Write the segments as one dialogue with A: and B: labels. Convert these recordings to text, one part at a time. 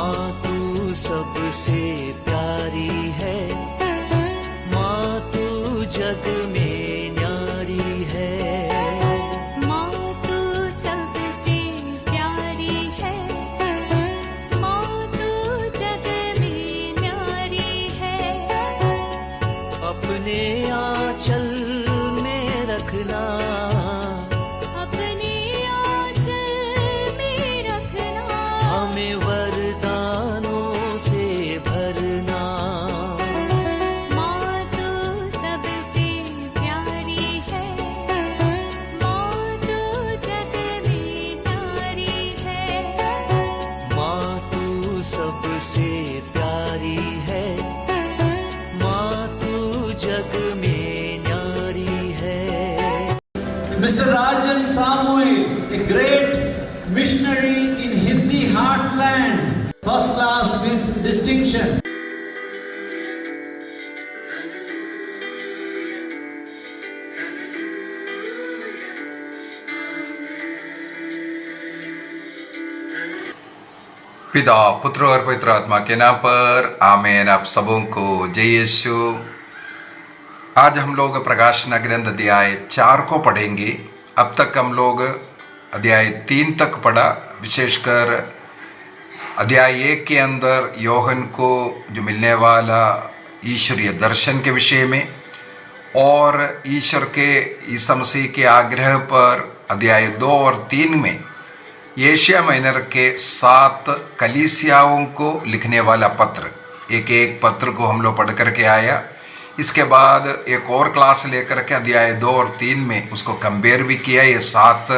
A: माँ तू सबसे प्यारी है, माँ तू जग में न्यारी है।
B: माँ तू सबसे प्यारी है, माँ तू जग में न्यारी है।
A: अपने आंचल में रखना,
B: अपने आंचल में रखना।
A: हमें वरदानों से भरना।
B: माँ तू सबसे प्यारी है, माँ तू जग में न्यारी है।
A: माँ तू सबसे प्यारी है, माँ तू जग में न्यारी है।
C: Mr. Rajan Samuel, a great missionary in Hindi heartland, first class with distinction.
D: पिता, पुत्र और पवित्र आत्मा के नाम पर आमीन। आप सबों को जय यीशु। आज हम लोग प्रकाशन ग्रंथ अध्याय 4 को पढ़ेंगे। अब तक हम लोग अध्याय 3 तक पढ़ा। विशेषकर अध्याय 1 के अंदर योहन को जो मिलने वाला ईश्वरीय दर्शन के विषय में, और ईश्वर के ईसा मसीह के आग्रह पर अध्याय 2 और 3 में एशिया माइनर के 7 कलीसियाओं को लिखने वाला पत्र, एक एक पत्र को हम लोग पढ़ करके आया। इसके बाद एक और क्लास लेकर के अध्याय 2 और 3 में उसको कंपेयर भी किया। ये 7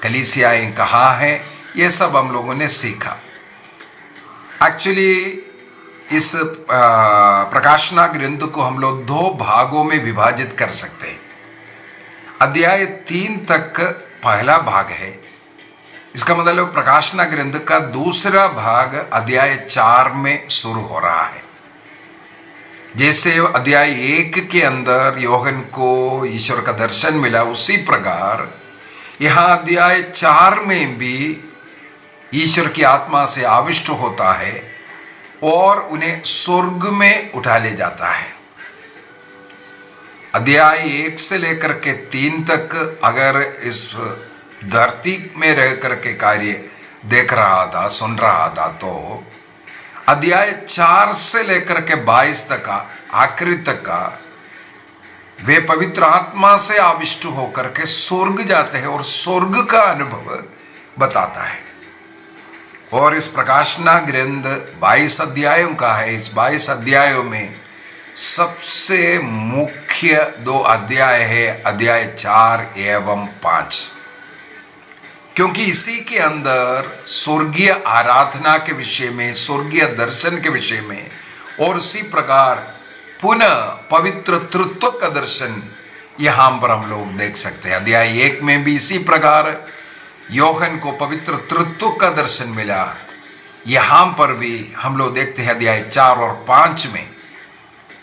D: कलीसियाएं कहाँ हैं, ये सब हम लोगों ने सीखा। एक्चुअली इस प्रकाशना ग्रंथ को हम लोग 2 भागों में विभाजित कर सकते हैं। अध्याय 3 तक पहला भाग है। इसका मतलब प्रकाशना ग्रंथ का दूसरा भाग अध्याय 4 में शुरू हो रहा है। जैसे अध्याय 1 के अंदर योहन को ईश्वर का दर्शन मिला, उसी प्रकार यहाँ अध्याय 4 में भी ईश्वर की आत्मा से आविष्ट होता है और उन्हें स्वर्ग में उठा ले जाता है। अध्याय 1 से लेकर के 3 तक अगर इस धरती में रह करके कार्य देख रहा था, सुन रहा था, तो अध्याय 4 से लेकर के 22 तक आखिरी तक का वे पवित्र आत्मा से आविष्ट होकर के स्वर्ग जाते हैं और स्वर्ग का अनुभव बताता है। और इस प्रकाशना ग्रंथ 22 अध्यायों का है। इस 22 अध्यायों में सबसे मुख्य 2 अध्याय है, अध्याय 4 एवं 5, क्योंकि इसी के अंदर स्वर्गीय आराधना के विषय में, स्वर्गीय दर्शन के विषय में, और इसी प्रकार पुनः पवित्र तृत्व का दर्शन यहाँ पर हम लोग देख सकते हैं। अध्याय 1 में भी इसी प्रकार योहन को पवित्र तृत्व का दर्शन मिला। यहाँ पर भी हम लोग देखते हैं अध्याय 4 और 5 में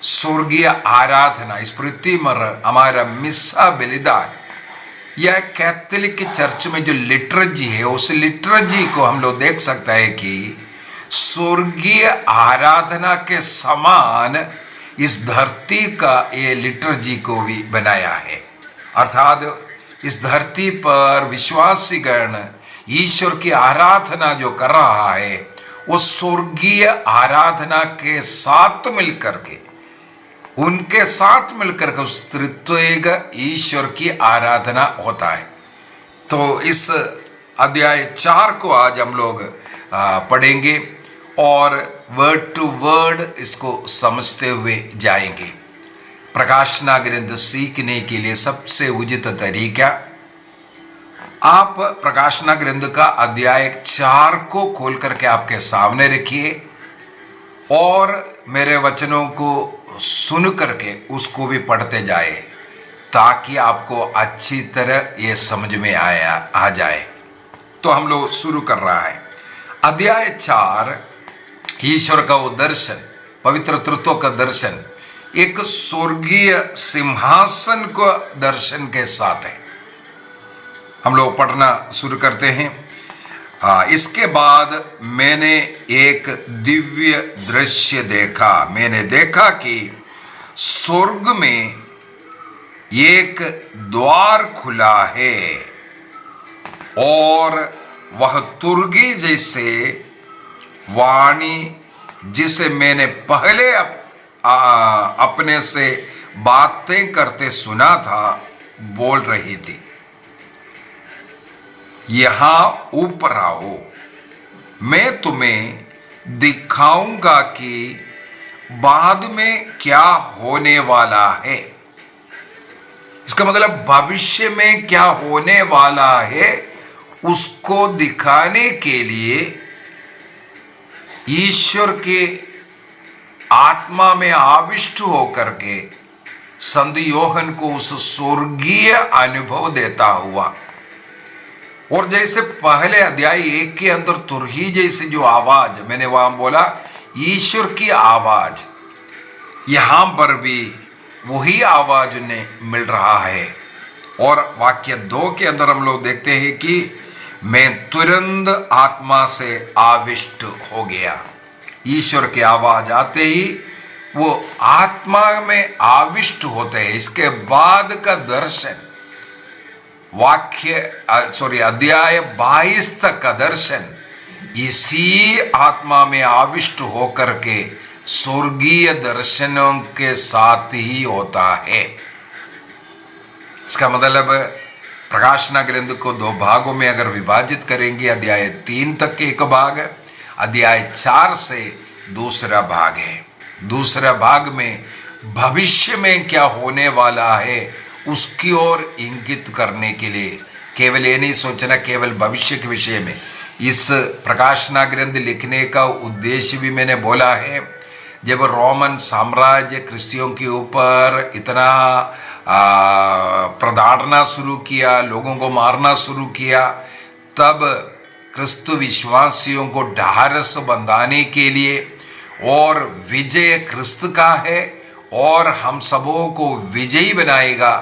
D: स्वर्गीय आराधना, इस पृथ्वी पर हमारा मिस्सा बलिदान, यह कैथोलिक चर्च में जो लिटरजी है, उस लिटरजी को हम लोग देख सकते हैं कि स्वर्गीय आराधना के समान इस धरती का ये लिटरजी को भी बनाया है। अर्थात इस धरती पर विश्वासी गण ईश्वर की आराधना जो कर रहा है, वो स्वर्गीय आराधना के साथ मिलकर के, उनके साथ मिलकर के उस त्रित्वैक ईश्वर की आराधना होता है। तो इस अध्याय 4 को आज हम लोग पढ़ेंगे और वर्ड टू वर्ड इसको समझते हुए जाएंगे। प्रकाशना ग्रंथ सीखने के लिए सबसे उचित तरीका, आप प्रकाशना ग्रंथ का अध्याय 4 को खोल करके आपके सामने रखिए और मेरे वचनों को सुन करके उसको भी पढ़ते जाए, ताकि आपको अच्छी तरह ये समझ में आ जाए। तो हम लोग शुरू कर रहा है। अध्याय 4 ईश्वर का वो दर्शन, पवित्र तत्व का दर्शन, एक स्वर्गीय सिंहासन को दर्शन के साथ है। हम लोग पढ़ना शुरू करते हैं। इसके बाद मैंने एक दिव्य दृश्य देखा। मैंने देखा कि स्वर्ग में एक द्वार खुला है और वह तुर्गी जैसे वाणी जिसे मैंने पहले अपने से बातें करते सुना था बोल रही थी, यहां ऊपर आओ, मैं तुम्हें दिखाऊंगा कि बाद में क्या होने वाला है। इसका मतलब भविष्य में क्या होने वाला है उसको दिखाने के लिए ईश्वर के आत्मा में आविष्ट होकर के संत योहन को उस स्वर्गीय अनुभव देता हुआ, और जैसे पहले अध्याय 1 के अंदर तुरही जैसी जो आवाज मैंने वहां बोला ईश्वर की आवाज, यहां पर भी वही आवाज उन्हें मिल रहा है। और वाक्य 2 के अंदर हम लोग देखते हैं कि मैं तुरंत आत्मा से आविष्ट हो गया। ईश्वर की आवाज आते ही वो आत्मा में आविष्ट होते हैं। इसके बाद का दर्शन अध्याय 22 तक का दर्शन इसी आत्मा में आविष्ट होकर के स्वर्गीय दर्शनों के साथ ही होता है। इसका मतलब प्रकाशना ग्रंथ को 2 भागों में अगर विभाजित करेंगे, अध्याय 3 तक के एक भाग, अध्याय 4 से दूसरा भाग है। दूसरा भाग में भविष्य में क्या होने वाला है उसकी ओर इंगित करने के लिए, केवल ये नहीं सोचना केवल भविष्य के विषय में। इस प्रकाशना ग्रंथ लिखने का उद्देश्य भी मैंने बोला है। जब रोमन साम्राज्य क्रिश्चियों के ऊपर इतना प्रताड़ना शुरू किया, लोगों को मारना शुरू किया, तब क्रिस्तु विश्वासियों को ढारस बंधाने के लिए, और विजय क्रिस्त का है और हम सबों को विजयी बनाएगा,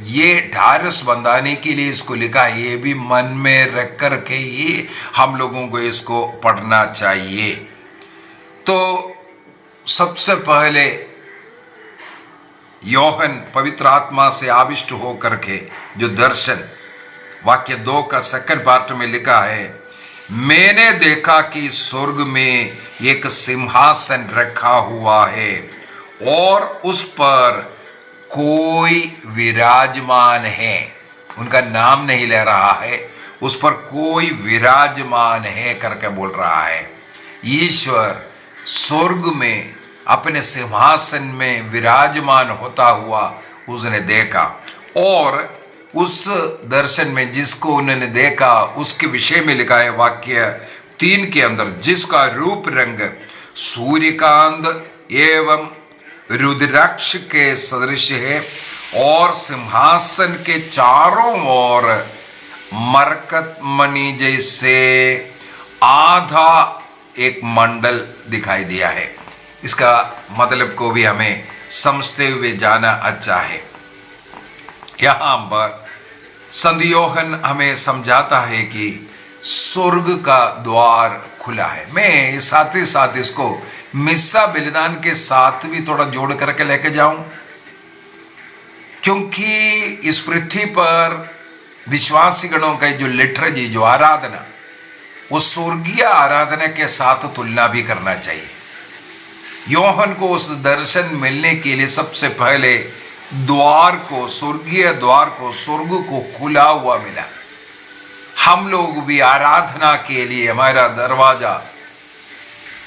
D: ये ढारस बंधाने के लिए इसको लिखा। ये भी मन में रख कर के ही हम लोगों को इसको पढ़ना चाहिए। तो सबसे पहले योहन पवित्र आत्मा से आविष्ट होकर के जो दर्शन, वाक्य 2 का सेकंड पार्ट में लिखा है, मैंने देखा कि स्वर्ग में एक सिंहासन रखा हुआ है और उस पर कोई विराजमान है। उनका नाम नहीं ले रहा है, उस पर कोई विराजमान है करके बोल रहा है। ईश्वर स्वर्ग में अपने सिंहासन में विराजमान होता हुआ उसने देखा, और उस दर्शन में जिसको उन्होंने देखा उसके विषय में लिखा है वाक्य 3 के अंदर, जिसका रूप रंग सूर्यकांत एवं रुद्राक्ष के सदृश है और सिंहासन के चारों ओर मरकत मणि जैसे आधा एक मंडल दिखाई दिया है। इसका मतलब को भी हमें समझते हुए जाना अच्छा है। यहां पर संत योहन हमें समझाता है कि स्वर्ग का द्वार खुला है। मैं साथ ही साथ इसको मिस्सा बलिदान के साथ भी थोड़ा जोड़ करके लेके जाऊं, क्योंकि इस पृथ्वी पर विश्वासी गणों का जो लिटरेजी, जो आराधना, वो स्वर्गीय आराधना के साथ तुलना भी करना चाहिए। योहन को उस दर्शन मिलने के लिए सबसे पहले द्वार को, स्वर्गीय द्वार को, स्वर्ग को खुला हुआ मिला। हम लोग भी आराधना के लिए हमारा दरवाजा,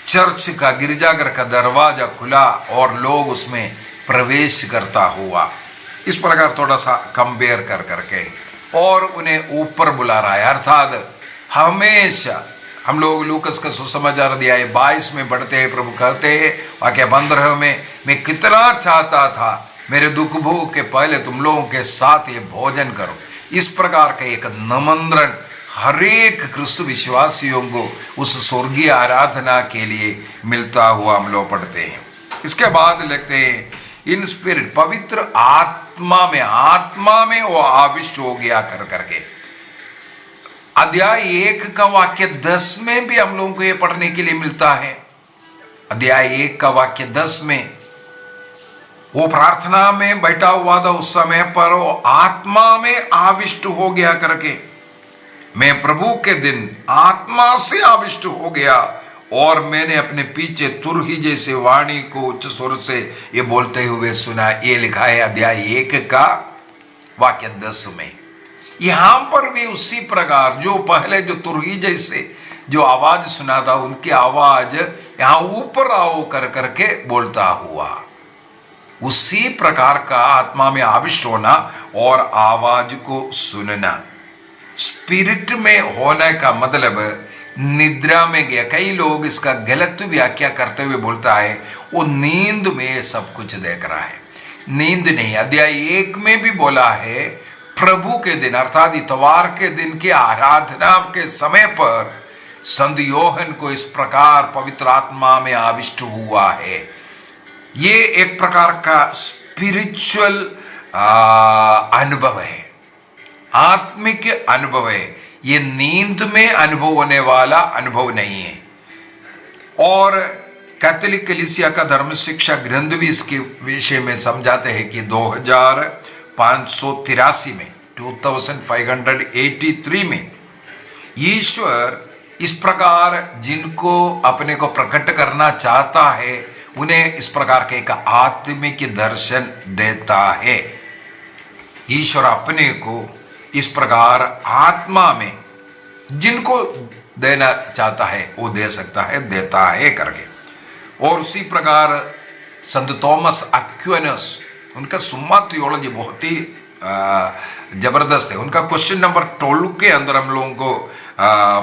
D: चर्च का, गिरजाघर का दरवाजा खुला और लोग उसमें प्रवेश करता हुआ, इस प्रकार थोड़ा सा कंपेयर कर करके और उन्हें ऊपर बुला रहा है। अर्थात हमेशा हम लोग लूकस का सुसमाचार अध्याय 22 में पढ़ते हैं, प्रभु कहते हैं वाक्य 15 में, मैं कितना चाहता था मेरे दुख भोग के पहले तुम लोगों के साथ ये भोजन करो। इस प्रकार का एक निमंत्रण हर एक क्रिस्तु विश्वासियों को उस स्वर्गीय आराधना के लिए मिलता हुआ हम लोग पढ़ते हैं। इसके बाद लिखते हैं इन स्पिरिट, पवित्र आत्मा में वो आविष्ट हो गया कर करके। अध्याय 1 का वाक्य 10 में भी हम लोगों को यह पढ़ने के लिए मिलता है। अध्याय 1 का वाक्य 10 में वो प्रार्थना में बैठा हुआ था, उस समय पर वो आत्मा में आविष्ट हो गया करके, मैं प्रभु के दिन आत्मा से आविष्ट हो गया और मैंने अपने पीछे तुरही जैसे वाणी को उच्च स्वर से ये बोलते हुए सुना। ये लिखा है अध्याय 1 का वाक्य 10 में। यहां पर भी उसी प्रकार जो पहले जो तुरही जैसे जो आवाज सुना था, उनकी आवाज यहां ऊपर आओ कर करके बोलता हुआ, उसी प्रकार का आत्मा में आविष्ट होना और आवाज को सुनना। स्पिरिट में होने का मतलब निद्रा में गया। कई लोग इसका गलत व्याख्या करते हुए बोलता है वो नींद में सब कुछ देख रहा है। नींद नहीं, अध्याय 1 में भी बोला है प्रभु के दिन अर्थात इतवार के दिन की आराधना के समय पर संत योहन को इस प्रकार पवित्र आत्मा में आविष्ट हुआ है। ये एक प्रकार का स्पिरिचुअल अनुभव है, आत्मिक अनुभव है। ये नींद में अनुभव होने वाला अनुभव नहीं है। और कैथोलिक कलीसिया का धर्म शिक्षा ग्रंथ भी इसके विषय में समझाते हैं कि 2583 में 2583 में ईश्वर इस प्रकार जिनको अपने को प्रकट करना चाहता है उन्हें इस प्रकार के एक आत्मिक दर्शन देता है। ईश्वर अपने को इस प्रकार आत्मा में जिनको देना चाहता है वो दे सकता है, देता है करके। और उसी प्रकार संत थॉमस एक्विनस, उनका सुम्मा थियोलॉजी बहुत ही जबरदस्त है। उनका क्वेश्चन नंबर 12 के अंदर हम लोगों को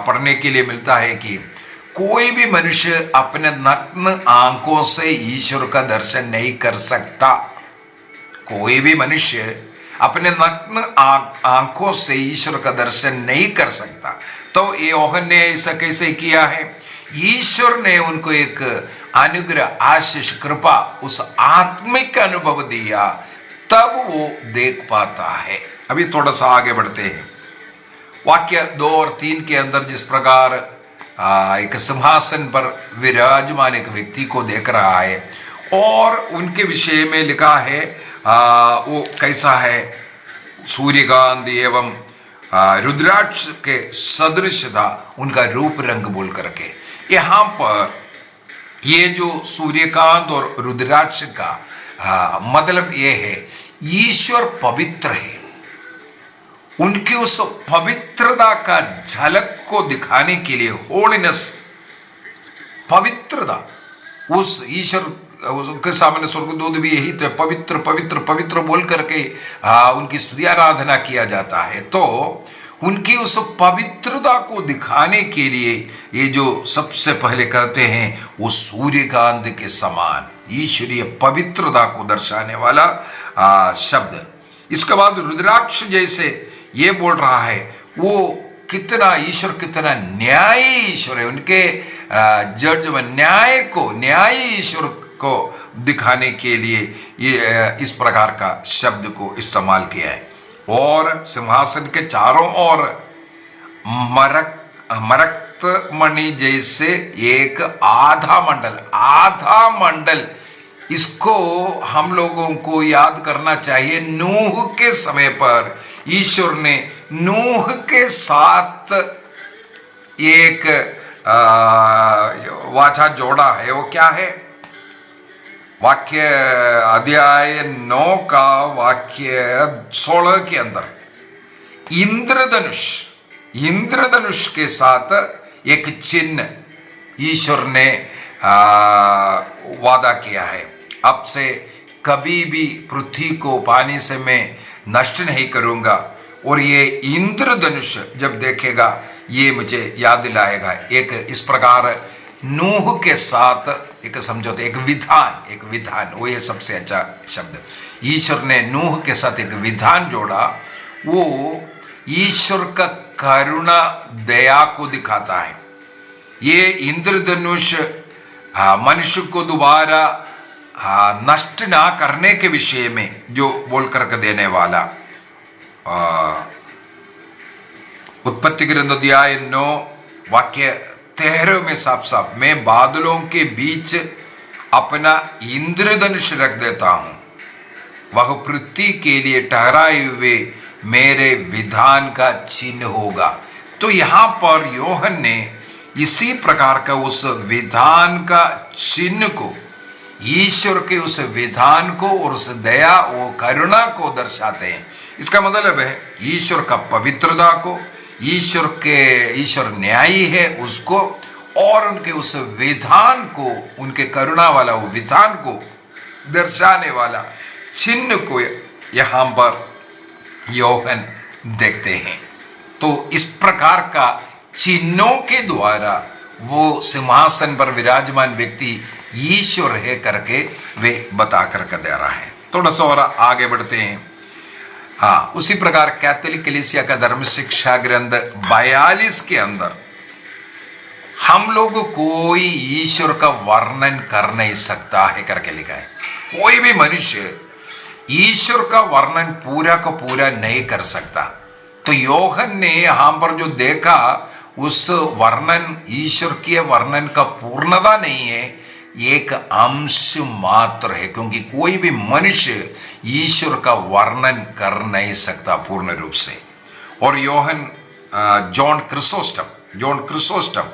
D: पढ़ने के लिए मिलता है कि कोई भी मनुष्य अपने नग्न आंखों से ईश्वर का दर्शन नहीं कर सकता। कोई भी मनुष्य अपने नग्न आंखों से ईश्वर का दर्शन नहीं कर सकता। तो योहन ने ऐसा कैसे किया है? ईश्वर ने उनको एक अनुग्रह, आशीष, कृपा, उस आत्मिक अनुभव दिया, तब वो देख पाता है। अभी थोड़ा सा आगे बढ़ते हैं। वाक्य 2 और 3 के अंदर जिस प्रकार एक सिंहासन पर विराजमान एक व्यक्ति को देख रहा है और उनके विषय में लिखा है वो कैसा है, सूर्यकांत एवं रुद्राक्ष के सदृश था उनका रूप रंग बोल करके। यहाँ पर ये जो सूर्यकांत और रुद्राक्ष का मतलब ये है ईश्वर पवित्र है। उनकी उस पवित्रता का झलक को दिखाने के लिए, होलीनेस, पवित्रता, उस ईश्वर उसके सामने स्वर्गदूत भी यही तो पवित्र पवित्र पवित्र बोल करके उनकी स्तुति आराधना किया जाता है। तो उनकी उस पवित्रता को दिखाने के लिए ये जो सबसे पहले कहते हैं वो सूर्यकांत के समान ईश्वरीय पवित्रता को दर्शाने वाला शब्द। इसके बाद रुद्राक्ष जैसे ये बोल रहा है वो कितना ईश्वर, कितना न्यायी ईश्वर है। उनके जज में न्याय ईश्वर को दिखाने के लिए ये इस प्रकार का शब्द को इस्तेमाल किया है। और सिंहासन के चारों ओर मरक्त मणि जैसे एक आधा मंडल, इसको हम लोगों को याद करना चाहिए। नूह के समय पर ईश्वर ने नूह के साथ एक वाचा जोड़ा है। वो क्या है? वाक्य अध्याय 9 का वाक्य 16 के अंदर इंद्रधनुष के साथ एक चिन्ह ईश्वर ने वादा किया है। अब से कभी भी पृथ्वी को पानी से मैं नष्ट नहीं करूंगा। और ये इंद्रधनुष जब देखेगा ये मुझे याद दिलाएगा एक इस प्रकार नूह के साथ एक समझौते, एक विधान, वो ये सबसे अच्छा शब्द। ईश्वर ने नूह के साथ एक विधान जोड़ा। वो ईश्वर का करुणा, दया को दिखाता है। ये इंद्रधनुष मनुष्य को दोबारा नष्ट ना करने के विषय में जो बोल कर देने वाला उत्पत्ति ग्रंथ अध्याय 9 वाक्य 13 में साफ साफ, मैं बादलों के बीच अपना इंद्रधनुष रख देता हूं, वह पृथ्वी के लिए ठहराए हुए मेरे विधान का चिन्ह होगा। तो यहां पर योहन ने इसी प्रकार का उस विधान का चिन्ह को, ईश्वर के उस विधान को और उस दया और करुणा को दर्शाते हैं। इसका मतलब है ईश्वर का पवित्रता को, ईश्वर न्यायी है उसको, और उनके उस विधान को, उनके करुणा वाला वो विधान को दर्शाने वाला चिन्ह को यहां पर योहन देखते हैं। तो इस प्रकार का चिन्हों के द्वारा वो सिंहासन पर विराजमान व्यक्ति ईश्वर है करके वे बता करके दे रहा है। थोड़ा सा और आगे बढ़ते हैं। हाँ, उसी प्रकार कैथोलिक कलीसिया का धर्म शिक्षा ग्रंथ 42 के अंदर हम लोग कोई ईश्वर का वर्णन कर नहीं सकता है करके लिखा है। कोई भी मनुष्य ईश्वर का वर्णन पूरा का पूरा नहीं कर सकता। तो योहन ने यहां पर जो देखा उस वर्णन, ईश्वर के वर्णन का पूर्णता नहीं है, एक अंश मात्र है, क्योंकि कोई भी मनुष्य ईश्वर का वर्णन कर नहीं सकता पूर्ण रूप से। और योहन जॉन क्रिसोस्टम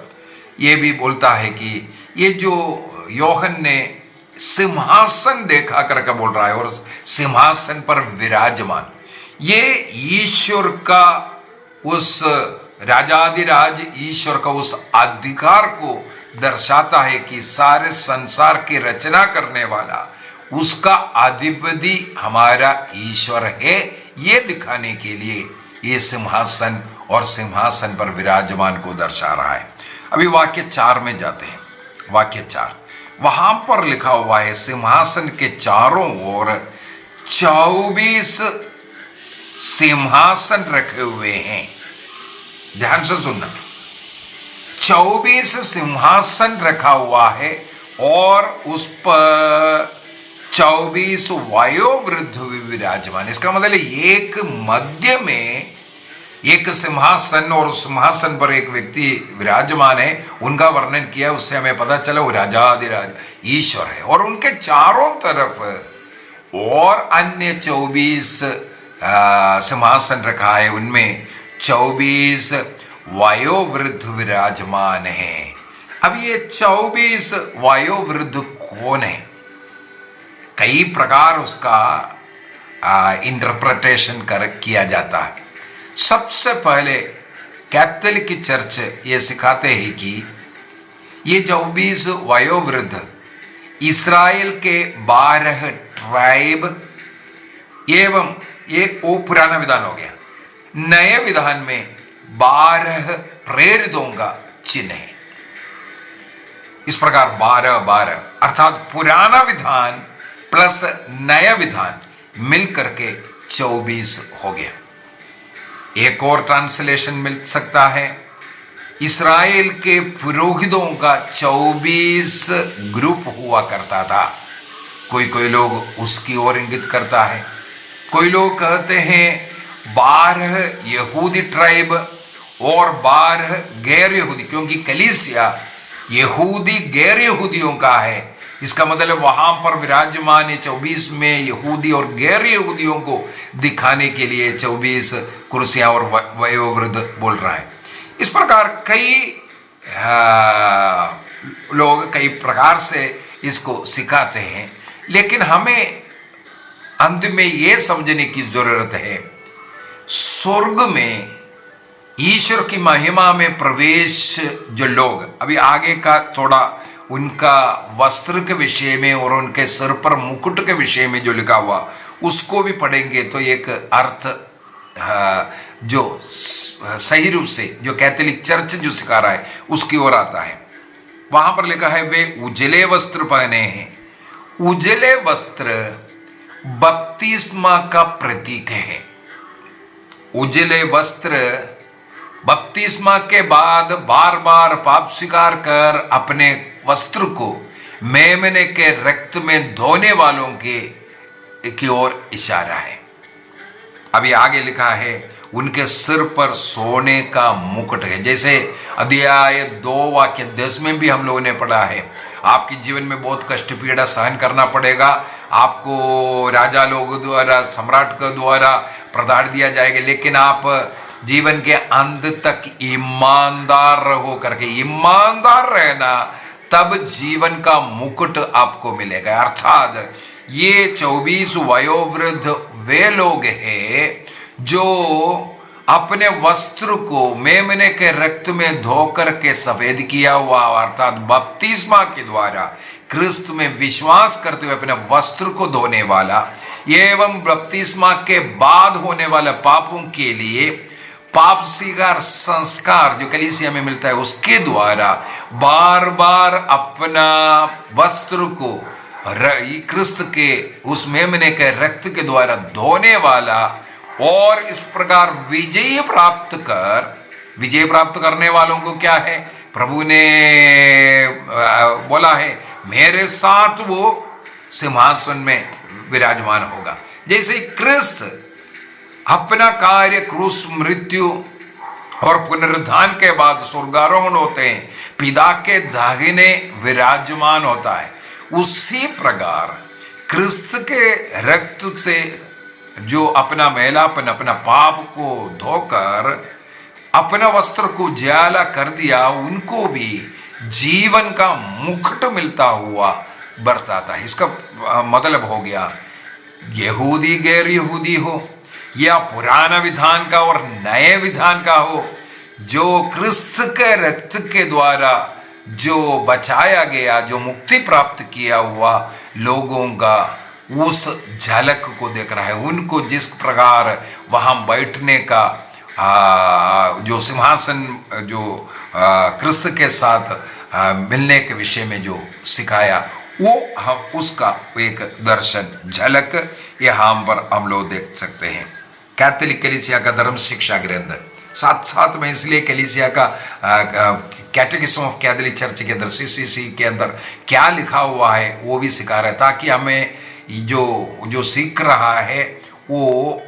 D: ये भी बोलता है कि ये जो योहन ने सिंहासन देखा करके बोल रहा है और सिंहासन पर विराजमान, ये ईश्वर का उस राजाधिराज ईश्वर का उस अधिकार को दर्शाता है कि सारे संसार की रचना करने वाला उसका अधिपति हमारा ईश्वर है, ये दिखाने के लिए ये सिंहासन और सिंहासन पर विराजमान को दर्शा रहा है। अभी वाक्य 4 में जाते हैं। वाक्य 4 वहां पर लिखा हुआ है, सिंहासन के चारों ओर 24 सिंहासन रखे हुए हैं। ध्यान से सुनना, 24 सिंहासन रखा हुआ है और उस पर 24 वयोवृद्ध विराजमान। इसका मतलब एक मध्य में एक सिंहासन और उस सिंहासन पर एक व्यक्ति विराजमान है, उनका वर्णन किया, उससे हमें पता चला वो राजाधिराज ईश्वर है। और उनके चारों तरफ और अन्य 24 सिंहासन रखा है, उनमें 24 वयोवृद्ध विराजमान है। अब ये 24 वयोवृद्ध कौन है? कई प्रकार उसका इंटरप्रिटेशन किया जाता है। सबसे पहले कैथोलिक की चर्च ये सिखाते हैं कि ये 24 वयोवृद्ध इस्राएल के 12 ट्राइब एवं ये वो पुराना विधान हो गया, नए विधान में 12 प्रेरितों का चिन्ह है। इस प्रकार 12 अर्थात पुराना विधान प्लस नया विधान मिलकर के 24 हो गया। एक और ट्रांसलेशन मिल सकता है, इस्राएल के पुरोहितों का 24 ग्रुप हुआ करता था। कोई लोग उसकी ओर इंगित करता है, कोई लोग कहते हैं 12 यहूदी ट्राइब और 12 गैर यहूदी, क्योंकि कलीसिया यहूदी गैर यहूदियों का है। इसका मतलब वहां पर विराजमान 24 में यहूदी और गैर यहूदियों को दिखाने के लिए 24 कुर्सियां और वयोवृद्ध बोल रहा है। इस प्रकार कई लोग कई प्रकार से इसको सिखाते हैं, लेकिन हमें अंत में यह समझने की जरूरत है, स्वर्ग में ईश्वर की महिमा में प्रवेश जो लोग, अभी आगे का थोड़ा उनका वस्त्र के विषय में और उनके सिर पर मुकुट के विषय में जो लिखा हुआ उसको भी पढ़ेंगे तो एक अर्थ जो सही रूप से जो कैथोलिक चर्च जो सिखा रहा है उसकी ओर आता है। वहां पर लिखा है वे उजले वस्त्र पहने हैं। उजले वस्त्र बपतिस्मा का प्रतीक है। उजले वस्त्र बपतिस्मा के बाद बार बार पाप स्वीकार कर अपने वस्त्र को मेमने के रक्त में धोने वालों की ओर इशारा है। अभी आगे लिखा है उनके सिर पर सोने का मुकुट है। जैसे अध्याय 2 वाक्य 10 में भी हम लोगों ने पढ़ा है, आपके जीवन में बहुत कष्ट पीड़ा सहन करना पड़ेगा, आपको राजा लोगों द्वारा, सम्राट के द्वारा प्रदान दिया जाएगा, लेकिन आप जीवन के अंत तक ईमानदार रहो करके, ईमानदार रहना, तब जीवन का मुकुट आपको मिलेगा। अर्थात ये 24 वयोवृद्ध वे लोग हैं जो अपने वस्त्र को मेमने के रक्त में धोकर के सफेद किया हुआ, अर्थात बपतिस्मा के द्वारा क्रिस्त में विश्वास करते हुए अपने वस्त्र को धोने वाला, एवं बपतिस्मा के बाद होने वाले पापों के लिए पाप स्वीकार संस्कार जो कलीसिया में मिलता है, उसके द्वारा बार बार अपना वस्त्र को क्रिस्त के उस मेमने के रक्त के द्वारा धोने वाला, और इस प्रकार विजय प्राप्त करने वालों को क्या है, प्रभु ने बोला है मेरे साथ वो सिंहासन में विराजमान होगा। जैसे क्रिस्त अपना कार्य क्रूस, मृत्यु और पुनरुत्थान के बाद स्वर्गारोहण होते हैं, पिता के दाहिने विराजमान होता है, उसी प्रकार क्रिस्त के रक्त से जो अपना मैलापन, अपना पाप को धोकर अपना वस्त्र को ज्याला कर दिया, उनको भी जीवन का मुकुट मिलता हुआ बरताता है। इसका मतलब हो गया, यहूदी गैर यहूदी हो या पुराना विधान का और नए विधान का हो, जो क्रिस्त के रक्त के द्वारा जो बचाया गया, जो मुक्ति प्राप्त किया हुआ लोगों का उस झलक को देख रहा है। उनको जिस प्रकार वहां बैठने का जो सिंहासन जो क्रिस्त के साथ मिलने के विषय में जो सिखाया, वो हम उसका एक दर्शन, झलक यहाँ पर हम लोग देख सकते हैं। कैथोलिक कलीसिया का धर्म शिक्षा ग्रंथ, साथ साथ में इसलिए कलीसिया का कैटेकिज्म ऑफ कैथोलिक चर्च के अंदर, CCC के अंदर क्या लिखा हुआ है वो भी सिखा रहा है, ताकि हमें जो सीख रहा है वो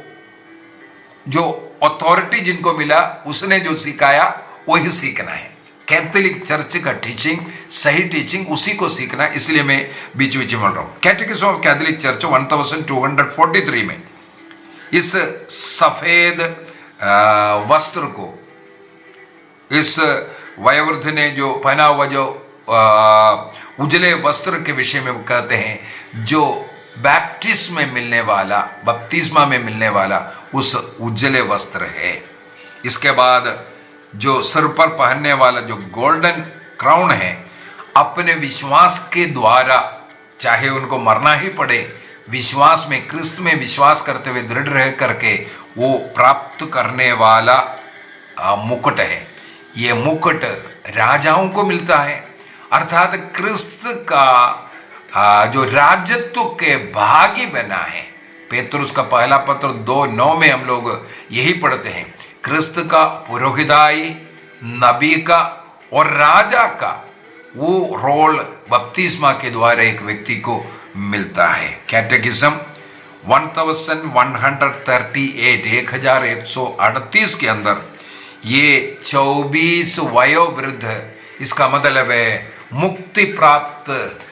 D: जो अथॉरिटी जिनको मिला उसने जो सिखाया वही सीखना है। कैथोलिक चर्च का टीचिंग, सही टीचिंग, उसी को सीखना, इसलिए मैं बीच बीच में बोल रहा हूँ। कैटेकिज्म ऑफ कैथोलिक चर्च 1243 में इस सफेद वस्त्र को इस वयोवृद्ध ने जो पहना हुआ जो उजले वस्त्र के विषय में कहते हैं, जो बैप्टिस्म में मिलने वाला, बपतिस्मा में मिलने वाला उस उजले वस्त्र है। इसके बाद जो सिर पर पहनने वाला जो गोल्डन क्राउन है, अपने विश्वास के द्वारा चाहे उनको मरना ही पड़े, विश्वास में, क्रिस्त में विश्वास करते हुए दृढ़ रह करके वो प्राप्त करने वाला मुकुट है। ये मुकुट राजाओं को मिलता है, अर्थात क्रिस्त का जो राजत्व के भागी बना है। पेतरुस का पहला पत्र 2:9 में हम लोग यही पढ़ते हैं, क्रिस्त का पुरोहिताई, नबी का और राजा का वो रोल बपतिस्मा के द्वारा एक व्यक्ति को मिलता है। कैटेकिज्म 1138 के अंदर ये 24 वयोवृद्ध, इसका मतलब है मुक्ति प्राप्त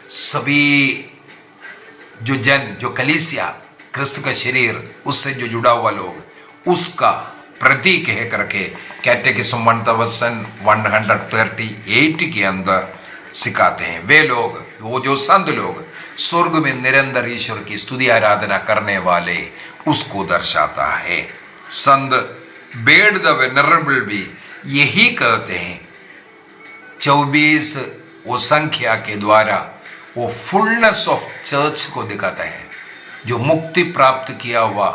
D: सभी जो जन, जो कलीसिया, क्रिस्त का शरीर, उससे जो जुड़ा हुआ लोग, उसका प्रतीक है करके कैटेकिज्म 1138 के अंदर सिखाते हैं। वे लोग, वो जो संत लोग स्वर्ग में निरंतर ईश्वर की स्तुति आराधना करने वाले, उसको दर्शाता है। संत बेड द वेनरेबल भी यही कहते हैं, 24 वो संख्या के द्वारा वो फुलनेस ऑफ चर्च को दिखाता है, जो मुक्ति प्राप्त किया हुआ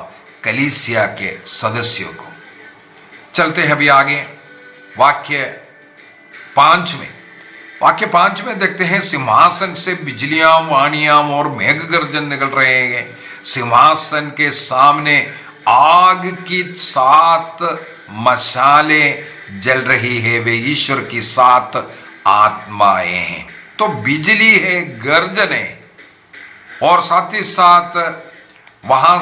D: कलीसिया के सदस्यों को। चलते हैं अभी आगे वाक्य 5 में देखते हैं, सिंहासन से बिजलियां, वाणियां और मेघ गर्जन निकल रहे हैं। सिंहासन के सामने आग की 7 मशालें जल रही है, वे ईश्वर की 7 आत्माएं हैं। तो बिजली है, गर्जन है, और साथ ही साथ वहां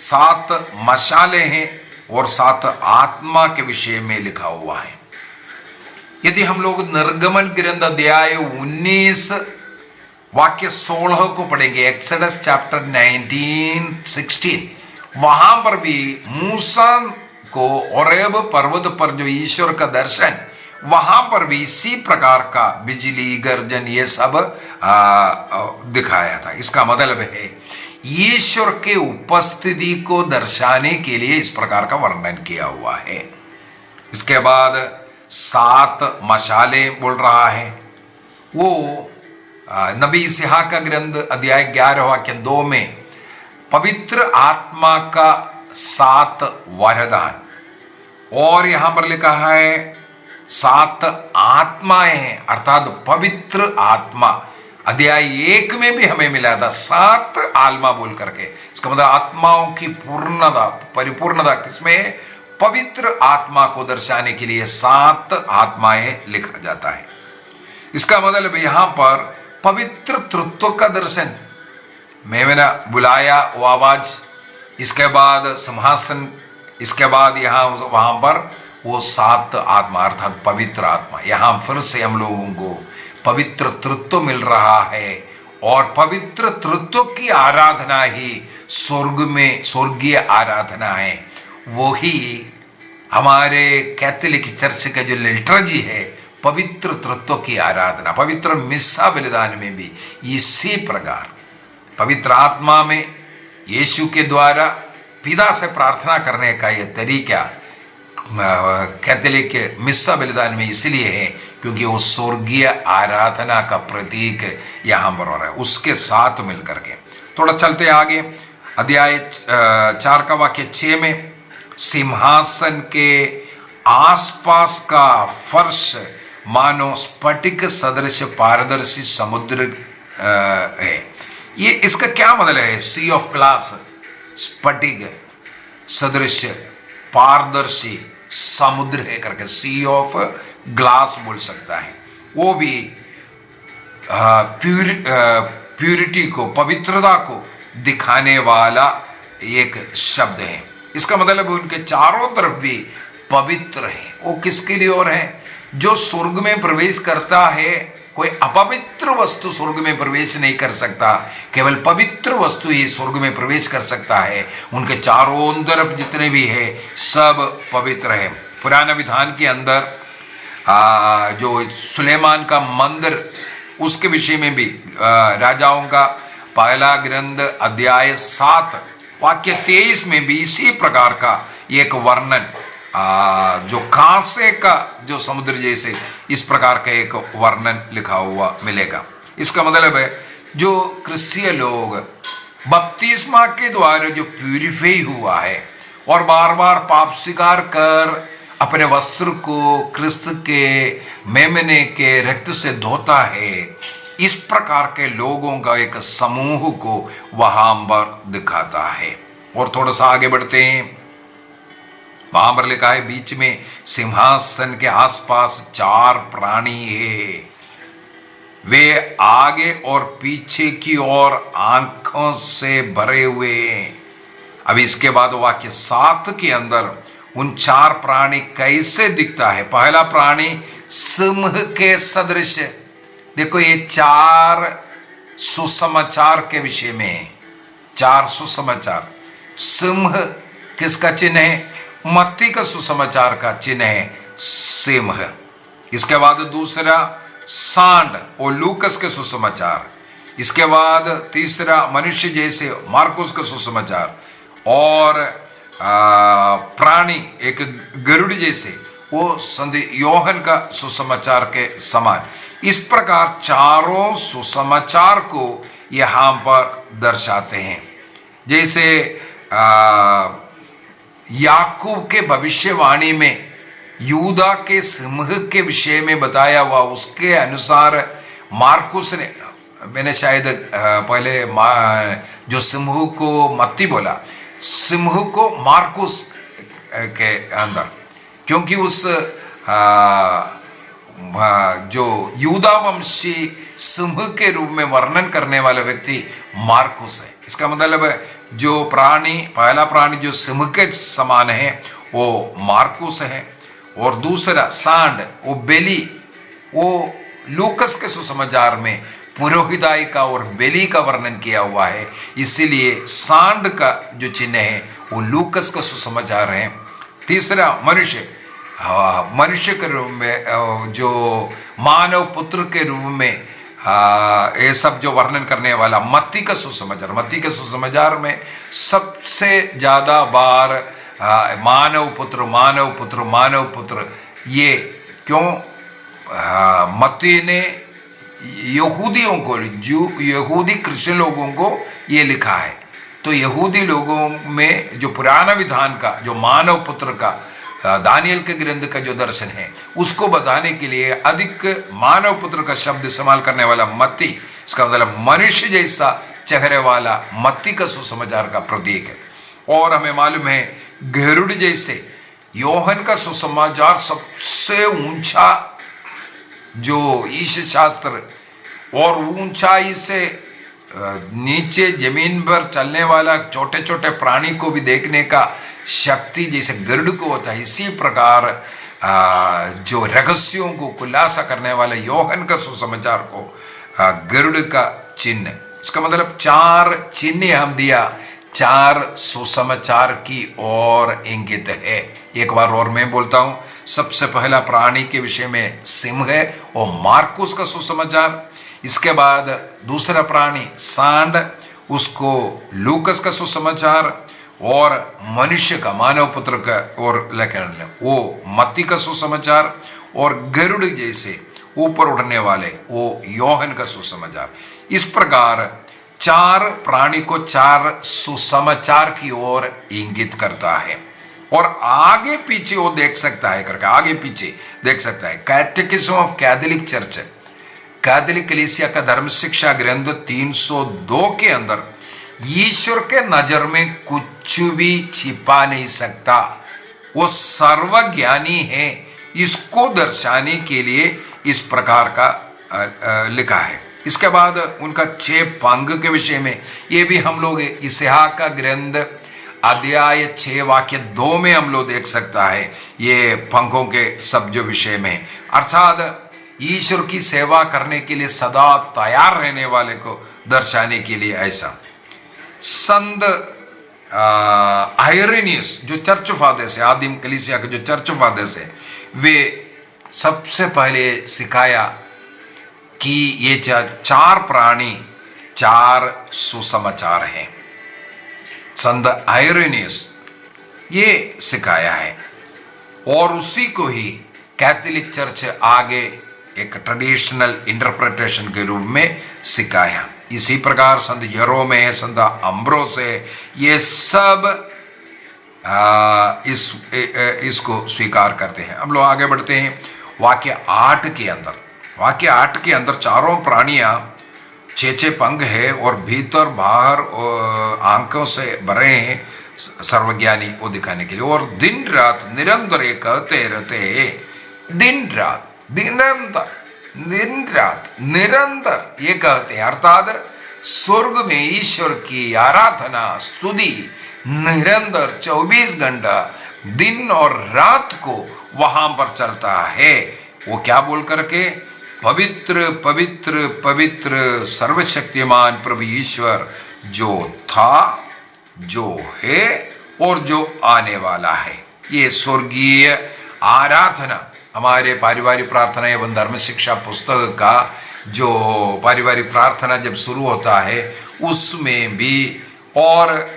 D: 7 मशाले हैं और 7 आत्मा के विषय में लिखा हुआ है। यदि हम लोग निर्गमन ग्रंथ अध्याय 19 वाक्य 16 को पढ़ेंगे, एक्सोडस चैप्टर 19:16, वहां पर भी मूसा को ओरेब पर्वत पर जो ईश्वर का दर्शन, वहां पर भी इसी प्रकार का बिजली गर्जन ये सब दिखाया था। इसका मतलब है ईश्वर के उपस्थिति को दर्शाने के लिए इस प्रकार का वर्णन किया हुआ है। इसके बाद 7 मशाले बोल रहा है, वो नबी इसहाक का ग्रंथ अध्याय 11 वाक्य 2 में पवित्र आत्मा का 7 वरदान, और यहां पर लिखा है 7 आत्माएं हैं, अर्थात पवित्र आत्मा। अध्याय 1 में भी हमें मिला था 7 आत्मा बोल करके। इसका मतलब आत्माओं की पूर्णता, परिपूर्णता किसमें? पवित्र आत्मा को दर्शाने के लिए 7 आत्माएं लिखा जाता है। इसका मतलब यहां पर पवित्र तृत्व का दर्शन, मैंने बुलाया वो आवाज, इसके बाद सिंहासन, इसके बाद यहां वहां पर वो 7 आत्मा अर्थात पवित्र आत्मा। यहां फिर से हम लोगों को पवित्र तृत्व मिल रहा है, और पवित्र तृत्व की आराधना ही स्वर्ग में स्वर्गीय आराधना है। वही हमारे कैथोलिक चर्च का जो लिटर्जी है, पवित्र तृत्व की आराधना। पवित्र मिस्सा बलिदान में भी इसी प्रकार पवित्र आत्मा में यीशु के द्वारा पिता से प्रार्थना करने का यह तरीका कैथोलिक मिस्सा बलिदान में इसलिए है क्योंकि वो स्वर्गीय आराधना का प्रतीक यहां पर हो रहा है, उसके साथ मिलकर के। थोड़ा चलते आगे, अध्याय 4 का वाक्य 6 में सिंहासन के आसपास का फर्श मानो स्फटिक सदृश पारदर्शी समुद्र है। ये इसका क्या मतलब है? सी ऑफ ग्लास, स्फटिक सदृश पारदर्शी समुद्र है करके सी ऑफ ग्लास बोल सकता है। वो भी प्यूरिटी को, पवित्रता को दिखाने वाला एक शब्द है। इसका मतलब उनके चारों तरफ भी पवित्र है। वो किसके लिए और है? जो स्वर्ग में प्रवेश करता है, कोई अपवित्र वस्तु स्वर्ग में प्रवेश नहीं कर सकता, केवल पवित्र वस्तु ही स्वर्ग में प्रवेश कर सकता है। उनके चारों तरफ जितने भी है सब पवित्र है। पुराना विधान के अंदर जो सुलेमान का मंदिर, उसके विषय में भी राजाओं का पहला ग्रंथ अध्याय 7 वाक्य 23 में भी इसी प्रकार का एक वर्णन, जो कांसे का जो समुद्र जैसे, इस प्रकार का एक वर्णन लिखा हुआ मिलेगा। इसका मतलब है जो क्रिस्तीय लोग बपतिस्मा के द्वारा जो प्यूरिफाई हुआ है और बार बार पाप स्वीकार कर अपने वस्त्र को क्रिस्त के मेमने के रक्त से धोता है, इस प्रकार के लोगों का एक समूह को वहां पर दिखाता है। और थोड़ा सा आगे बढ़ते हैं, वहां पर लिखा है बीच में सिंहासन के आसपास 4 प्राणी है, वे आगे और पीछे की ओर आंखों से भरे हुए हैं। अब इसके बाद वाक्य 7 के अंदर उन 4 प्राणी कैसे दिखता है। पहला प्राणी सिंह के सदृश। देखो ये 4 सुसमाचार के विषय में है, 4 सुसमाचार। सिंह किसका चिन्ह है? मत्ती का सुसमाचार का चिन्ह है सिंह। इसके बाद दूसरा सांड और लूकस के सुसमाचार। इसके बाद तीसरा मनुष्य जैसे मार्कुस का सुसमाचार, और प्राणी एक गरुड़ जैसे वो संत योहन का सुसमाचार के समान। इस प्रकार चारों सुसमाचार को यहां पर दर्शाते हैं। जैसे याकूब के भविष्यवाणी में यूदा के सिंह के विषय में बताया हुआ, उसके अनुसार मार्कुस ने, मैंने शायद पहले जो सिंह को मत्ती बोला, सिंह को मार्कुस के अंदर, क्योंकि उस जो यूदा वंशी सिंह के रूप में वर्णन करने वाला व्यक्ति मार्कुस है। इसका मतलब है जो प्राणी, पहला प्राणी जो सिंह के समान है वो मार्कुस है, और दूसरा सांड वो बेली, वो लूकस के सुसमाचार में पुरोहिताई का और बेली का वर्णन किया हुआ है, इसीलिए सांड का जो चिन्ह है वो लूकस का सुसमाचार है। तीसरा मनुष्य, मनुष्य के रूप में जो मानव पुत्र के रूप में ये सब जो वर्णन करने वाला मत्ती का सुसमाचार, मत्ती के सुसमाचार में सबसे ज्यादा बार मानव पुत्र मानव पुत्र मानव पुत्र, ये क्यों मत्ती ने यहूदियों को, जो यहूदी क्रिश्चियन लोगों को ये लिखा है, तो यहूदी लोगों में जो पुराना विधान का जो मानव पुत्र का दानियल के ग्रंथ का जो दर्शन है उसको बताने के लिए अधिक मानव पुत्र का शब्द इस्तेमाल करने वाला मत्ती, इसका मतलब मनुष्य जैसा चेहरे वाला मत्ती का सुसमाचार का प्रतीक है। और हमें मालूम है गरुड़ जैसे योहन का सुसमाचार सबसे ऊंचा जो ईश शास्त्र और ऊंचाई से नीचे जमीन पर चलने वाला छोटे छोटे प्राणी को भी देखने का शक्ति जैसे गरुड़ को होता है, इसी प्रकार जो रहस्यों को खुलासा करने वाले योहन का सुसमाचार को गरुड़ का चिन्ह, इसका मतलब 4 चिन्ह हम दिया, 4 सुसमाचार की ओर इंगित है। एक बार और मैं बोलता हूं, सबसे पहला प्राणी के विषय में सिंह है और मार्कुस का सुसमाचार, इसके बाद दूसरा प्राणी सांड, उसको लूकस का सुसमाचार, और मनुष्य का मानव पुत्र का और लेकिन वो मत्ती का सुसमाचार, और गरुड़ जैसे ऊपर उड़ने वाले वो योहन का सुसमाचार। इस प्रकार 4 प्राणी को 4 सुसमाचार की ओर इंगित करता है। और आगे पीछे वो देख सकता है करके आगे पीछे देख सकता है। कैटेकिज्म ऑफ कैथोलिक चर्च, कैथोलिक कलीसिया का धर्म शिक्षा ग्रंथ 302 के अंदर ईश्वर के नजर में कुछ भी छिपा नहीं सकता, वो सर्वज्ञानी है, इसको दर्शाने के लिए इस प्रकार का लिखा है। इसके बाद उनका 6 पंग के विषय में, ये भी हम लोग इसहाक का ग्रंथ अध्याय 6 वाक्य 2 में हम लोग देख सकता है, ये पंगों के सब जो विषय में, अर्थात ईश्वर की सेवा करने के लिए सदा तैयार रहने वाले को दर्शाने के लिए ऐसा। संत आयरेनियस जो चर्च फादर्स है, आदिम कलीसिया के जो चर्च फादर्स है, वे सबसे पहले सिखाया कि ये 4 प्राणी 4 सुसमाचार हैं। संत आयरेनियस ये सिखाया है और उसी को ही कैथोलिक चर्च आगे एक ट्रेडिशनल इंटरप्रिटेशन के रूप में सिखाया। इसी प्रकार संत यरोम है, संत अम्ब्रोस है, ये सब इसको स्वीकार करते हैं। हम लोग आगे बढ़ते हैं वाक्य 8 के अंदर। वाक्य 8 के अंदर 4 प्राणियां 6 पंख है और भीतर बाहर आंखों से भरे हैं सर्वज्ञानी वो दिखाने के लिए, और दिन रात निरंतर ये कहते रहते हैं, दिन रात निरंतर, दिन रात निरंतर ये कहते हैं, अर्थात स्वर्ग में ईश्वर की आराधना स्तुति निरंतर 24 घंटा दिन और रात को वहां पर चलता है। वो क्या बोल करके, पवित्र पवित्र पवित्र सर्वशक्तिमान प्रभु ईश्वर जो था, जो है और जो आने वाला है। ये स्वर्गीय आराधना हमारे पारिवारिक प्रार्थना एवं धर्म शिक्षा पुस्तक का जो पारिवारिक प्रार्थना जब शुरू होता है उसमें भी, और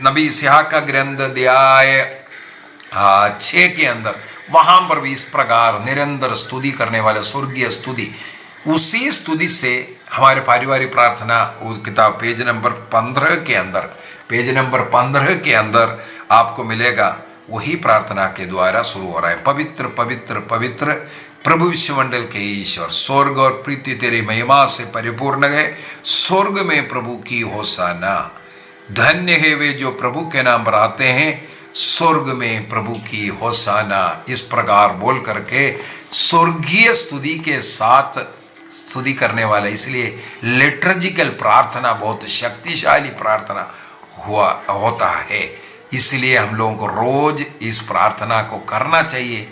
D: नबी इसहाक का ग्रंथ अध्याय 6 के अंदर वहां पर भी इस प्रकार निरंतर स्तुति करने वाले स्वर्गीय स्तुति, उसी स्तुति से हमारे पारिवारिक प्रार्थना उस किताब पेज नंबर 15 के अंदर, पेज नंबर 15 के अंदर आपको मिलेगा। वही प्रार्थना के द्वारा शुरू हो रहा है, पवित्र पवित्र पवित्र प्रभु विश्वमंडल के ईश्वर, स्वर्ग और प्रीति तेरी महिमा से परिपूर्ण है, स्वर्ग में प्रभु की होशाना, धन्य है वे जो प्रभु के नाम पर आते हैं, स्वर्ग में प्रभु की होशाना। इस प्रकार बोल करके स्वर्गीय स्तुति के साथ स्तुति करने वाला, इसलिए लिटर्जिकल प्रार्थना बहुत शक्तिशाली प्रार्थना होता है। इसलिए हम लोगों को रोज इस प्रार्थना को करना चाहिए।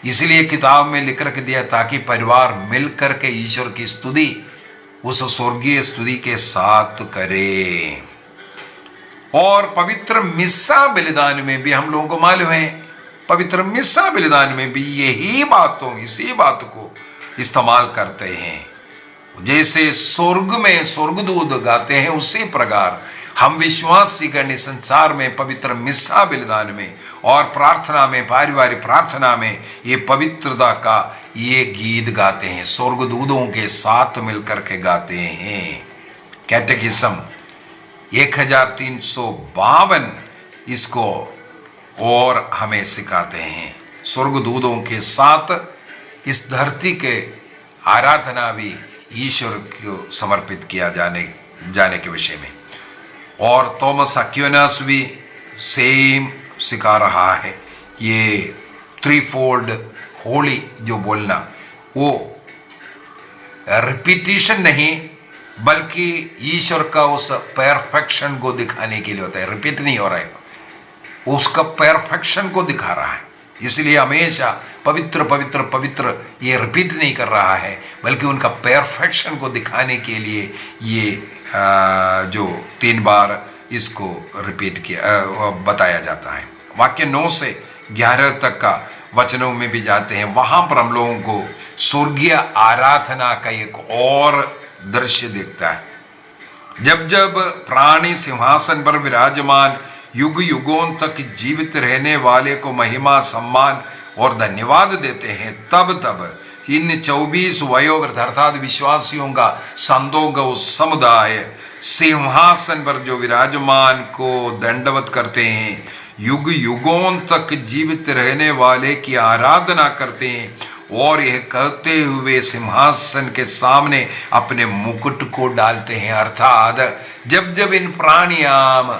D: इसलिए किताब में लिख कर दिया ताकि परिवार मिलकर के ईश्वर की स्तुति उस स्वर्गीय स्तुति के साथ करे। और पवित्र मिस्सा बलिदान में भी हम लोगों को मालूम है, पवित्र मिस्सा बलिदान में भी इसी बात को इस्तेमाल करते हैं। जैसे स्वर्ग में स्वर्गदूत गाते हैं, उसी प्रकार हम विश्वासी गण संसार में पवित्र मिस्सा बलिदान में और प्रार्थना में, पारिवारिक प्रार्थना में ये पवित्रता का ये गीत गाते हैं, स्वर्गदूतों के साथ मिलकर के गाते हैं। कैटेकिज्म 1352 इसको और हमें सिखाते हैं। स्वर्गदूतों के साथ इस धरती के आराधना भी ईश्वर को समर्पित किया जाने के विषय में। और थॉमस एक्विनास भी सेम सिखा रहा है। ये थ्रीफोल्ड होली जो बोलना, वो रिपीटिशन नहीं बल्कि ईश्वर का उस परफेक्शन को दिखाने के लिए होता है। रिपीट नहीं हो रहा है, उसका परफेक्शन को दिखा रहा है। इसलिए हमेशा पवित्र पवित्र पवित्र ये रिपीट नहीं कर रहा है, बल्कि उनका परफेक्शन को दिखाने के लिए ये जो 3 बार इसको रिपीट किया बताया जाता है। वाक्य 9 से 11 तक का वचनों में भी जाते हैं। वहां पर हम लोगों को स्वर्गीय आराधना का एक और दृश्य दिखता है। जब जब प्राणी सिंहासन पर विराजमान युग युगों तक जीवित रहने वाले को महिमा, सम्मान और धन्यवाद देते हैं, तब तब इन 24 वयोवृद्ध अर्थात विश्वासियों का संतों का समुदाय सिंहासन पर जो विराजमान को दंडवत करते हैं, युग युगों तक जीवित रहने वाले की आराधना करते हैं और यह कहते हुए सिंहासन के सामने अपने मुकुट को डालते हैं। अर्थात जब जब इन प्राणियाम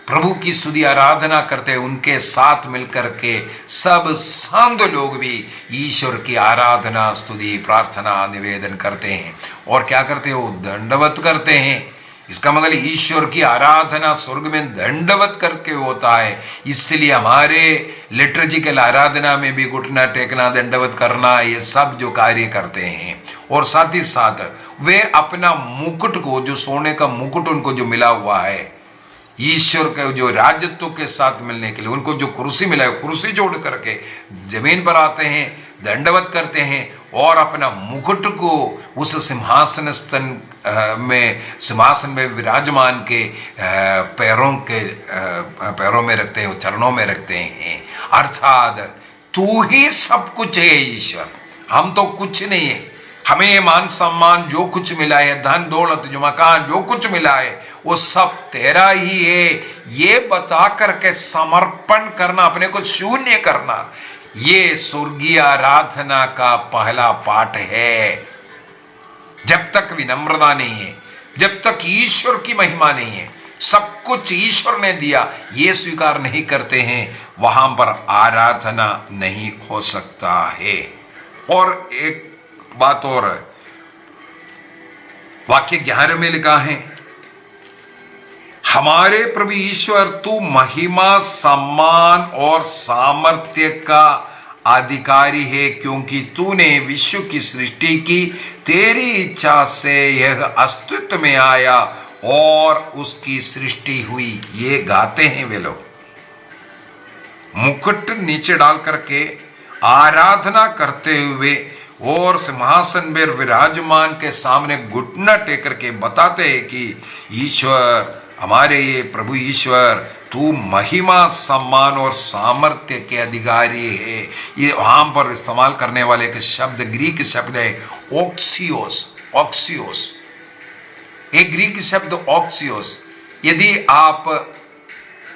D: प्रभु की स्तुति आराधना करते हैं, उनके साथ मिलकर के सब संत लोग भी ईश्वर की आराधना, स्तुति, प्रार्थना, निवेदन करते हैं। और क्या करते हैं? वो दंडवत करते हैं। इसका मतलब ईश्वर की आराधना स्वर्ग में दंडवत करके होता है। इसलिए हमारे लिटर्जिकल आराधना में भी घुटना टेकना, दंडवत करना, ये सब जो कार्य करते हैं। और साथ ही साथ वे अपना मुकुट को, जो सोने का मुकुट उनको जो मिला हुआ है ईश्वर के जो राजत्व के साथ मिलने के लिए, उनको जो कुर्सी मिला है, कुर्सी जोड़ करके जमीन पर आते हैं, दंडवत करते हैं और अपना मुकुट को उस सिंहासन में विराजमान के पैरों में रखते हैं, चरणों में रखते हैं। अर्थात तू ही सब कुछ है ईश्वर, हम तो कुछ नहीं है। हमें मान सम्मान जो कुछ मिला है, धन दौलत जो मकान जो कुछ मिला है, वो सब तेरा ही है, ये बता करके समर्पण करना, अपने को शून्य करना, ये स्वर्गीय आराधना का पहला पाठ है। जब तक विनम्रता नहीं है, जब तक ईश्वर की महिमा नहीं है, सब कुछ ईश्वर ने दिया, ये स्वीकार नहीं करते हैं, वहां पर आराधना नहीं हो सकता है। और एक बात और है, वाक्य 11 में लिखा है, हमारे प्रभु ईश्वर तू महिमा, सम्मान और सामर्थ्य का अधिकारी है, क्योंकि तूने विश्व की सृष्टि की, तेरी इच्छा से यह अस्तित्व में आया और उसकी सृष्टि हुई। ये गाते हैं वे लोग, मुकुट नीचे डाल करके आराधना करते हुए और सिंहासन में विराजमान के सामने घुटना टेक करके बताते हैं कि ईश्वर, हमारे ये प्रभु ईश्वर, तू महिमा, सम्मान और सामर्थ्य के अधिकारी है। ये वहां पर इस्तेमाल करने वाले एक शब्द, ग्रीक शब्द है ऑक्सियोस। ऑक्सियोस, एक ग्रीक शब्द ऑक्सियोस। यदि आप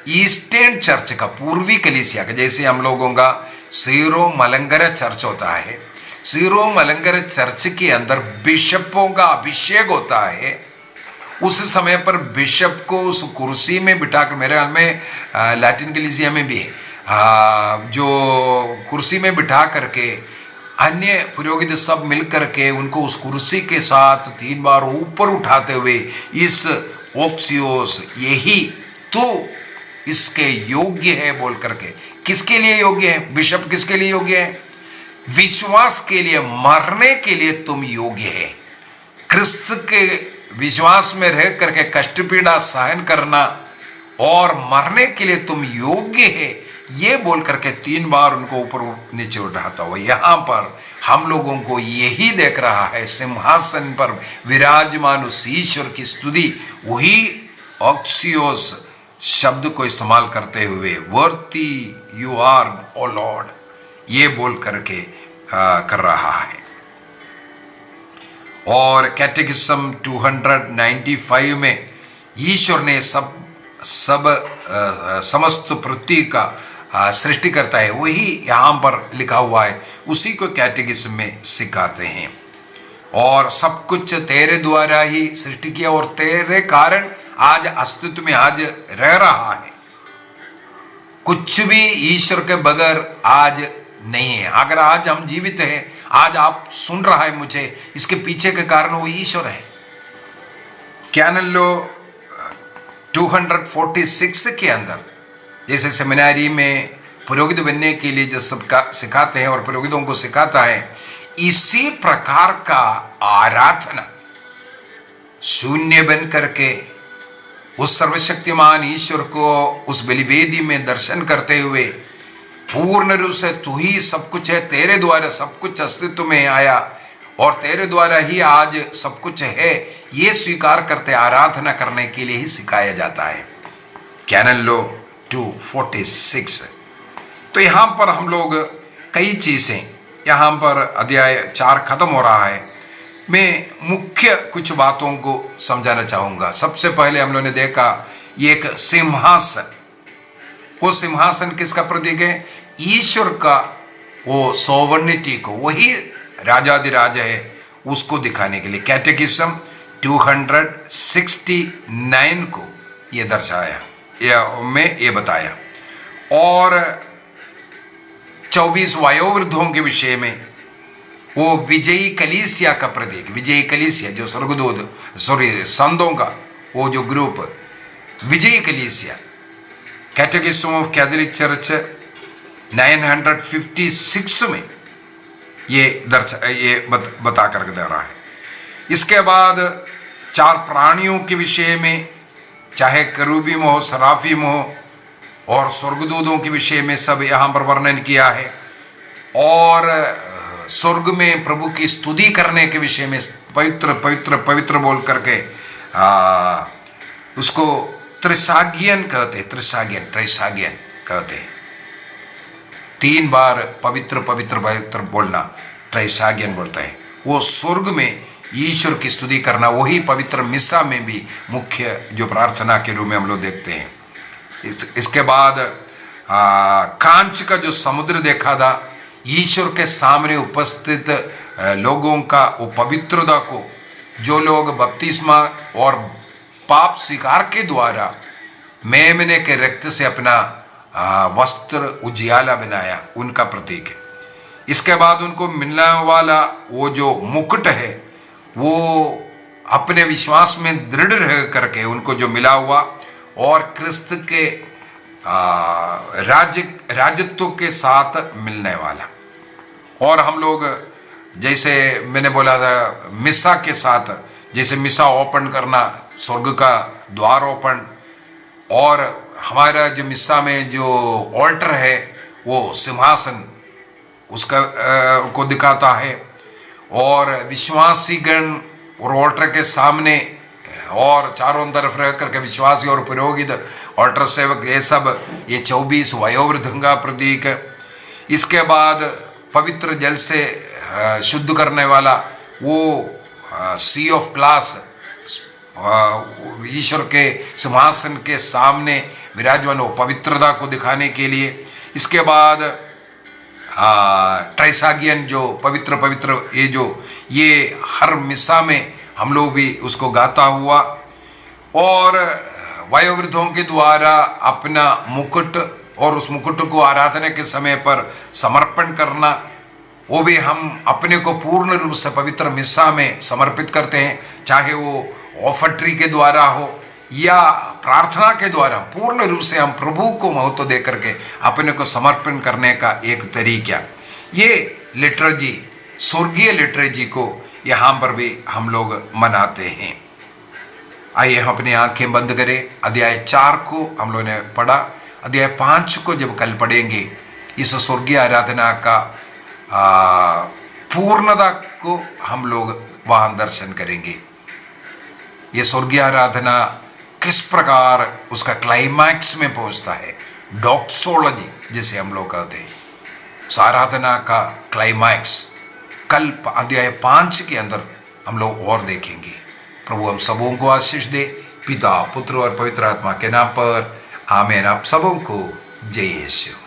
D: ईस्टर्न चर्च का, पूर्वी कलीसिया का, जैसे हम लोगों का सीरो मलंगर चर्च होता है, सीरो मलंगर चर्च के अंदर बिशपों का अभिषेक होता है। उस समय पर बिशप को उस कुर्सी में बिठाकर, मेरे ख्याल में लैटिन कलीसिया में भी जो कुर्सी में बिठा करके अन्य पुरोहित सब मिल करके उनको उस कुर्सी के साथ 3 बार ऊपर उठाते हुए इस ऑक्सियोस, यही तू इसके योग्य है बोल करके। किसके लिए योग्य है? बिशप किसके लिए योग्य है? विश्वास के लिए, मरने के लिए तुम योग्य है। क्रिस्त के विश्वास में रह करके कष्ट पीड़ा सहन करना और मरने के लिए तुम योग्य है, ये बोल करके 3 बार उनको ऊपर नीचे उठाता हुआ यहां पर हम लोगों को यही देख रहा है। सिंहासन पर विराजमान उस ईश्वर की स्तुति वही ऑक्सियोस शब्द को इस्तेमाल करते हुए वर्ती यू आर ओ लॉर्ड ये बोल करके कर रहा है। और कैटेकिज्म 295 में ईश्वर ने समस्त पृथ्वी का सृष्टि करता है, वही यहां पर लिखा हुआ है, उसी को कैटेकिज्म में सिखाते हैं। और सब कुछ तेरे द्वारा ही सृष्टि किया और तेरे कारण आज अस्तित्व में आज रह रहा है। कुछ भी ईश्वर के बगैर आज नहीं है। अगर आज हम जीवित हैं, आज आप सुन रहा है मुझे, इसके पीछे के कारण वो ईश्वर है। कैनन लॉ 246 के अंदर जैसे सेमिनारी में पुरोहित बनने के लिए जो सब सिखाते हैं और पुरोहितों को सिखाता है, इसी प्रकार का आराधना शून्य बन करके उस सर्वशक्तिमान ईश्वर को उस बलिवेदी में दर्शन करते हुए पूर्ण रूप से तू ही सब कुछ है, तेरे द्वारा सब कुछ अस्तित्व में आया और तेरे द्वारा ही आज सब कुछ है, ये स्वीकार करते आराधना करने के लिए ही सिखाया जाता है। Canon law 246। तो यहां पर हम लोग कई चीजें, यहां पर अध्याय 4 खत्म हो रहा है, मैं मुख्य कुछ बातों को समझाना चाहूंगा। सबसे पहले हम लोगों ने देखा ये एक सिंहासन, वो सिंहासन किसका प्रतीक है? ईश्वर का, वो सोवर्निटी को, वही राजाधिराज है, उसको दिखाने के लिए कैटेकिज्म 269 को ये दर्शाया में ये बताया। और 24 वयोवृद्धों के विषय में वो विजयी कलीसिया का प्रतीक, विजयी कलीसिया जो स्वर्गदूत संतों का वो जो ग्रुप विजयी कलीसिया, कैटेकिज्म ऑफ कैथोलिक चर्च 956 में ये बता कर दे रहा है। इसके बाद 4 प्राणियों के विषय में, चाहे करूबीम हो, सराफीम हो और स्वर्गदूतों के विषय में सब यहाँ पर वर्णन किया है। और स्वर्ग में प्रभु की स्तुति करने के विषय में पवित्र पवित्र पवित्र बोल करके उसको त्रिसागियन कहते, त्रिसागियन कहते हैं। 3 बार पवित्र पवित्र पवित्र बोलना त्रिसागियन बोलता है। वो स्वर्ग में ईश्वर की स्तुति करना, वही पवित्र मिस्सा में भी मुख्य जो प्रार्थना के रूप में हम लोग देखते हैं। इसके बाद कांच का जो समुद्र देखा था, ईश्वर के सामने उपस्थित लोगों का वो पवित्रता को, जो लोग बपतिस्मा और पाप स्वीकार के द्वारा मेमने के रक्त से अपना वस्त्र उजियाला बनाया, उनका प्रतीक है। इसके बाद उनको मिलने वाला वो जो मुकुट है, वो अपने विश्वास में दृढ़ रह करके उनको जो मिला हुआ और क्रिस्त के राजत्व के साथ मिलने वाला। और हम लोग जैसे मैंने बोला था मिस्सा के साथ, जैसे मिस्सा ओपन करना, स्वर्ग का द्वार ओपन, और हमारा जो मिस्सा में जो ऑल्टर है वो सिंहासन उसका को दिखाता है। और विश्वासीगण और ऑल्टर के सामने और चारों तरफ रह करके विश्वासी और पुरोहित, ऑल्टर सेवक, ये सब ये 24 वयोवृद्ध का प्रतीक है। इसके बाद पवित्र जल से शुद्ध करने वाला वो सी ऑफ क्लास, ईश्वर के सिंहासन के सामने विराजमान हो पवित्रता को दिखाने के लिए। इसके बाद ट्राइसागियन जो पवित्र पवित्र ये हर मिस्सा में हम लोग भी उसको गाता हुआ। और वयोवृद्धों के द्वारा अपना मुकुट और उस मुकुट को आराधना के समय पर समर्पण करना, वो भी हम अपने को पूर्ण रूप से पवित्र मिस्सा में समर्पित करते हैं, चाहे वो ऑफर ट्री के द्वारा हो या प्रार्थना के द्वारा पूर्ण रूप से हम प्रभु को महत्व दे करके अपने को समर्पण करने का एक तरीका, ये लिटरेजी, स्वर्गीय लिटरेजी को यहाँ पर भी हम लोग मनाते हैं। आइए हम अपनी आंखें बंद करें। अध्याय 4 को हम लोगों ने पढ़ा, अध्याय 5 को जब कल पढ़ेंगे इस स्वर्गीय आराधना का पूर्णता को हम लोग वहां दर्शन करेंगे। ये स्वर्गीय आराधना किस प्रकार उसका क्लाइमैक्स में पहुंचता है, डॉक्सोलॉजी जिसे हम लोग कहते हैं, उस आराधना का क्लाइमैक्स कल अध्याय 5 के अंदर हम लोग और देखेंगे। प्रभु हम सबों को आशीष दे, पिता, पुत्र और पवित्र आत्मा के नाम पर आमीन। आप सबों को जय यीशु।